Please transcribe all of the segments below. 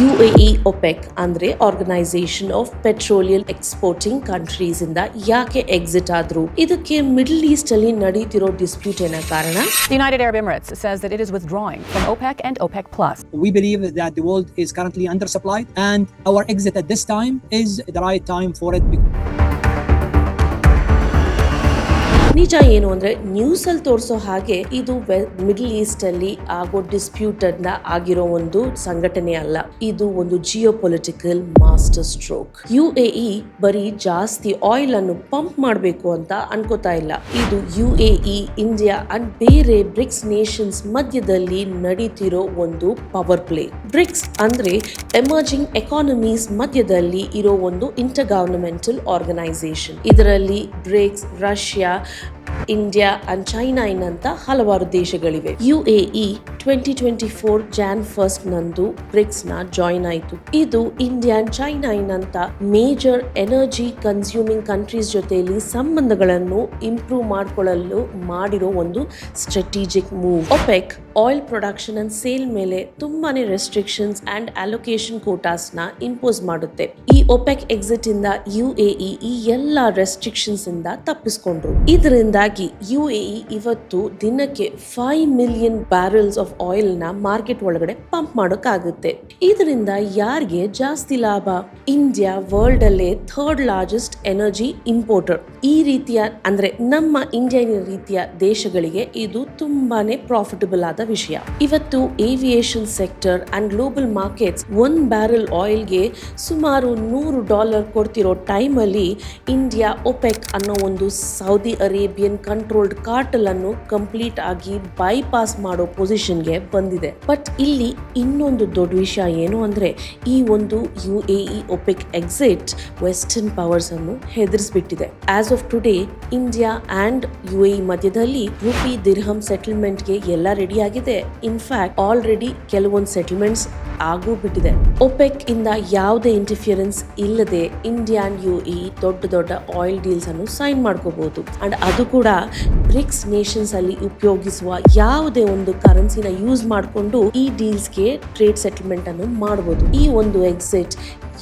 UAE OPEC ಅಂದ್ರೆ organisation of petroleum exporting countries ಇಂದ ಯಾಕೆ ಎಕ್ಸಿಟ್ ಆದ್ರು? ಇದಕ್ಕೆ ಮಿಡಲ್ ಈಸ್ಟ್ ಅಲ್ಲಿ ನಡೀತಿರೋ ಡಿಸ್ಪ್ಯೂಟ್ ಏನ ಕಾರಣ? The United Arab Emirates says that it is withdrawing from OPEC and OPEC Plus. We believe that the world is currently undersupplied and our exit at this time is the right time for it. ನಿಜ ಏನು ಅಂದ್ರೆ news ಅಲ್ಲಿ ತೋರಿಸೋ ಹಾಗೆ ಇದು middle East ಅಲ್ಲಿ ಆಗೋ disputed ನ ಆಗಿರೋ ಒಂದು ಸಂಘಟನೆ ಅಲ್ಲ. ಇದು ಒಂದು Jio political master stroke. UAE ಬರೀ ಜಾಸ್ತಿ ಆಯಿಲ್ ಅನ್ನು ಪಂಪ್ ಮಾಡಬೇಕು ಅಂತ ಅನ್ಕೋತಾ ಇಲ್ಲ. ಇದು UAE, ಇಂಡಿಯಾ ಅಂಡ್ ಬೇರೆ ಬ್ರಿಕ್ಸ್ ನೇಷನ್ಸ್ ಮಧ್ಯದಲ್ಲಿ ನಡೀತಿರೋ ಒಂದು ಪವರ್ ಪ್ಲೇ. ಬ್ರಿಕ್ಸ್ ಅಂದ್ರೆ ಎಮರ್ಜಿಂಗ್ ಎಕಾನಮೀಸ್ ಮಧ್ಯದಲ್ಲಿ ಇರೋ ಒಂದು ಇಂಟರ್ ಗವರ್ನಮೆಂಟಲ್ ಆರ್ಗನೈಸೇಷನ್. ಇದರಲ್ಲಿ BRICS, Russia, India and China ಇನ್ನಂತ ಹಲವಾರು ದೇಶಗಳಿವೆ. UAE 2024 Jan 1 ನಂದು ಬ್ರಿಕ್ಸ್ ನ ಜಾಯಿನ್ ಆಯಿತು. ಇದು ಇಂಡಿಯಾ ಅಂಡ್ ಚೈನಾ ಇನ್ನಂತ ಮೇಜರ್ ಎನರ್ಜಿ ಕನ್ಸ್ಯೂಮಿಂಗ್ ಕಂಟ್ರೀಸ್ ಜೊತೆಯಲ್ಲಿ ಸಂಬಂಧಗಳನ್ನು ಇಂಪ್ರೂವ್ ಮಾಡಿಕೊಳ್ಳಲು ಮಾಡಿರೋ ಒಂದು strategic move. OPEC oil production and sale ಮೇಲೆ ತುಂಬಾನೇ ರೆಸ್ಟ್ರಿಕ್ಷನ್ಸ್ ಅಂಡ್ ಅಲೋಕೇಶನ್ ಕೋಟಾಸ್ ನ ಇಂಪೋಸ್ ಮಾಡುತ್ತೆ. ಈ OPEC ಎಕ್ಸಿಟ್ ಇಂದ UAE ಈ ಎಲ್ಲ ರೆಸ್ಟ್ರಿಕ್ಷನ್ಸ್ ಇಂದ ತಪ್ಪಿಸ್ಕೊಂಡ್ರು. ಇದರಿಂದಾಗಿ UAE ಇವತ್ತು ದಿನಕ್ಕೆ 5 ಮಿಲಿಯನ್ ಬ್ಯಾರಲ್ಸ್ ಆಫ್ ಆಯಿಲ್ ನ ಮಾರ್ಕೆಟ್ ಒಳಗಡೆ ಪಂಪ್ ಮಾಡೋಕ್ಕಾಗುತ್ತೆ. ಇದರಿಂದ ಯಾರಿಗೆ ಜಾಸ್ತಿ ಲಾಭ? ಇಂಡಿಯಾ ವರ್ಲ್ಡ್ ಅಲ್ಲೇ 3rd ಲಾರ್ಜೆಸ್ಟ್ ಎನರ್ಜಿ ಇಂಪೋರ್ಟರ್. ಈ ರೀತಿಯ ಅಂದ್ರೆ ನಮ್ಮ ಇಂಡಿಯನ್ ರೀತಿಯ ದೇಶಗಳಿಗೆ ಇದು ತುಂಬಾನೇ ಪ್ರಾಫಿಟಬಲ್ ಆದ ವಿಷಯ. ಇವತ್ತು aviation sector and global markets 1 barrel ಆಯಿಲ್ಗೆ ಸುಮಾರು $100 ಕೊಡ್ತಿರೋ ಟೈಮ್ ಅಲ್ಲಿ ಇಂಡಿಯಾ OPEC ಅನ್ನೋ ಒಂದು ಸೌದಿ ಅರೇಬಿಯನ್ ಕಂಟ್ರೋಲ್ಡ್ ಕಾರ್ಟಲ್ ಅನ್ನು ಕಂಪ್ಲೀಟ್ ಆಗಿ ಬೈಪಾಸ್ ಮಾಡೋ ಪೊಸಿಷನ್ಗೆ ಬಂದಿದೆ. ಬಟ್ ಇಲ್ಲಿ ಇನ್ನೊಂದು ದೊಡ್ಡ ವಿಷಯ ಏನು ಅಂದ್ರೆ ಈ ಒಂದು UAE OPEC exit western powers ಅನ್ನು ಹೆದರಿಸ್ಬಿಟ್ಟಿದೆ. As of today India and UAE ಮಧ್ಯದಲ್ಲಿ ರೂಪಿ ದಿರ್ಹಂ ಸೆಟಲ್ಮೆಂಟ್ಗೆ ಎಲ್ಲ ರೆಡಿ ಆಗಿದೆ. ಇನ್ಫ್ಯಾಕ್ಟ್ ಆಲ್ರೆಡಿ ಕೆಲವೊಂದು ಸೆಟಲ್ಮೆಂಟ್ಸ್ ಆಗೂ ಬಿಟ್ಟಿದೆ. OPEC ಇಂದ ಯಾವುದೇ ಇಂಟರ್ಫಿಯರೆನ್ಸ್ ಇಲ್ಲದೆ ಇಂಡಿಯಾ ಅಂಡ್ UAE ದೊಡ್ಡ ಆಯಿಲ್ ಡೀಲ್ಸ್ ಅನ್ನು ಸೈನ್ ಮಾಡ್ಕೋಬಹುದು. ಅಂಡ್ ಅದು ಕೂಡ ಬ್ರಿಕ್ಸ್ ನೇಷನ್ಸ್ ಅಲ್ಲಿ ಉಪಯೋಗಿಸುವ ಯಾವುದೇ ಒಂದು ಕರೆನ್ಸಿನ ಯೂಸ್ ಮಾಡಿಕೊಂಡು ಈ ಡೀಲ್ಸ್ಗೆ ಟ್ರೇಡ್ ಸೆಟಲ್ಮೆಂಟ್ ಅನ್ನು ಮಾಡಬಹುದು. ಈ ಒಂದು exit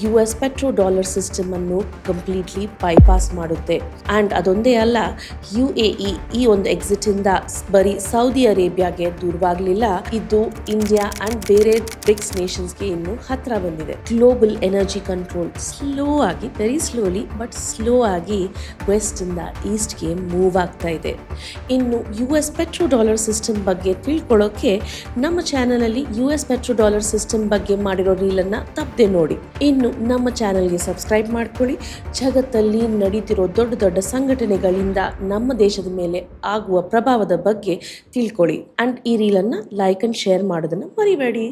US petro dollar system ಅನ್ನು ಕಂಪ್ಲೀಟ್ಲಿ ಬೈಪಾಸ್ ಮಾಡುತ್ತೆ. ಅಂಡ್ ಅದೊಂದೇ ಅಲ್ಲ, UAE ಈ ಒಂದು ಎಕ್ಸಿಟ್ ಇಂದ ಬರೀ ಸೌದಿ ಅರೇಬಿಯಾಗೆ ದೂರವಾಗಲಿಲ್ಲ, ಇದು ಇಂಡಿಯಾ ಅಂಡ್ ಬೇರೆ ಬ್ರಿಕ್ಸ್ ನೇಷನ್ಸ್ಗೆ ಇನ್ನು ಹತ್ರ ಬಂದಿದೆ. ಗ್ಲೋಬಲ್ ಎನರ್ಜಿ ಕಂಟ್ರೋಲ್ ಸ್ಲೋ ಆಗಿ, ವೆರಿ ಸ್ಲೋಲಿ ಬಟ್ ಸ್ಲೋ ಆಗಿ ವೆಸ್ಟ್ ಇಂದ ಈಸ್ಟ್ಗೆ ಮೂವ್ ಆಗ್ತಾ ಇದೆ. ಇನ್ನು US ಪೆಟ್ರೋ ಡಾಲರ್ ಸಿಸ್ಟಮ್ ಬಗ್ಗೆ ತಿಳ್ಕೊಳ್ಳೋಕೆ ನಮ್ಮ ಚಾನೆಲ್ ಅಲ್ಲಿ US ಪೆಟ್ರೋ ಡಾಲರ್ ಸಿಸ್ಟಮ್ ಬಗ್ಗೆ ಮಾಡಿರೋ ರೀಲ್ ಅನ್ನ ತಪ್ಪದೆ ನೋಡಿ. ಇನ್ನು ನಮ್ಮ ಚಾನೆಲ್ಗೆ ಸಬ್ಸ್ಕ್ರೈಬ್ ಮಾಡ್ಕೊಳ್ಳಿ. ಜಗತ್ತಲ್ಲಿ ನಡೀತಿರೋ ದೊಡ್ಡ ಸಂಘಟನೆಗಳಿಂದ ನಮ್ಮ ದೇಶದ ಮೇಲೆ ಆಗುವ ಪ್ರಭಾವದ ಬಗ್ಗೆ ತಿಳ್ಕೊಳ್ಳಿ. ಅಂಡ್ ಈ ರೀಲ್ ಅನ್ನ ಲೈಕ್ ಅಂಡ್ ಶೇರ್ ಮಾಡೋದನ್ನ ಮರಿಬೇಡಿ.